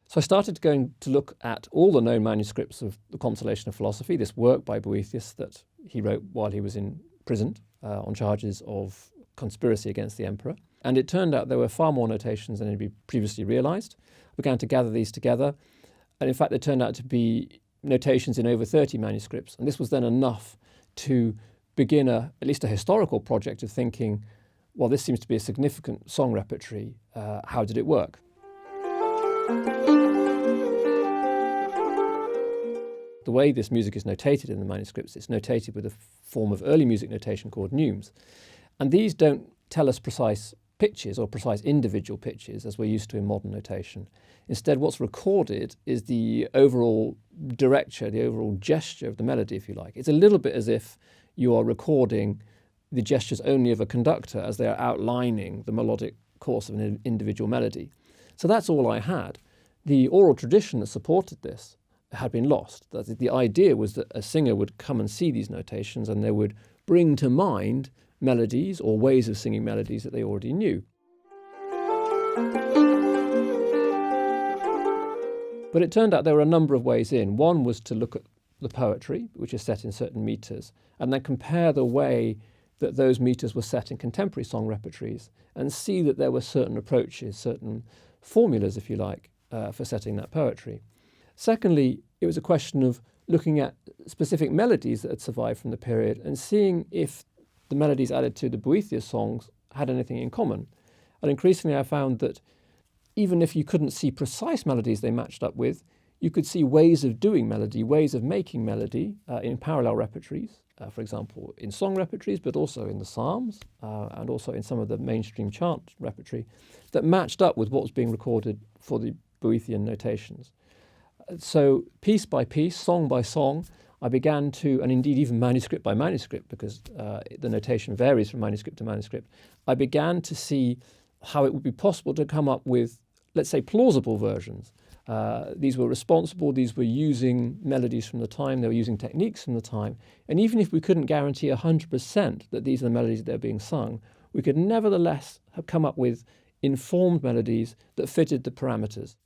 So I started going to look at all the known manuscripts of the Consolation of Philosophy, this work by Boethius that he wrote while he was in prison on charges of conspiracy against the emperor. And it turned out there were far more notations than had been previously realized. I began to gather these together. And in fact, there turned out to be notations in over 30 manuscripts. And this was then enough to begin at least a historical project of thinking, well, this seems to be a significant song repertory. How did it work? The way this music is notated in the manuscripts, it's notated with a form of early music notation called Neumes. And these don't tell us precise pitches or precise individual pitches as we're used to in modern notation. Instead, what's recorded is the overall direction, the overall gesture of the melody, if you like. It's a little bit as if you are recording the gestures only of a conductor as they are outlining the melodic course of an individual melody. So that's all I had. The oral tradition that supported this had been lost. The idea was that a singer would come and see these notations and they would bring to mind melodies or ways of singing melodies that they already knew. But it turned out there were a number of ways in. One was to look at the poetry, which is set in certain meters, and then compare the way that those meters were set in contemporary song repertories and see that there were certain approaches, certain formulas, if you like, for setting that poetry. Secondly, it was a question of looking at specific melodies that had survived from the period and seeing if the melodies added to the Boethius songs had anything in common. And increasingly I found that even if you couldn't see precise melodies they matched up with, you could see ways of doing melody, ways of making melody in parallel repertories, for example, in song repertories, but also in the Psalms and also in some of the mainstream chant repertory that matched up with what was being recorded for the Boethian notations. So piece by piece, song by song, I began to, and indeed even manuscript by manuscript, because the notation varies from manuscript to manuscript, I began to see how it would be possible to come up with, let's say, plausible versions. These were responsible, these were using melodies from the time, they were using techniques from the time, and even if we couldn't guarantee 100% that these are the melodies that are being sung, we could nevertheless have come up with informed melodies that fitted the parameters.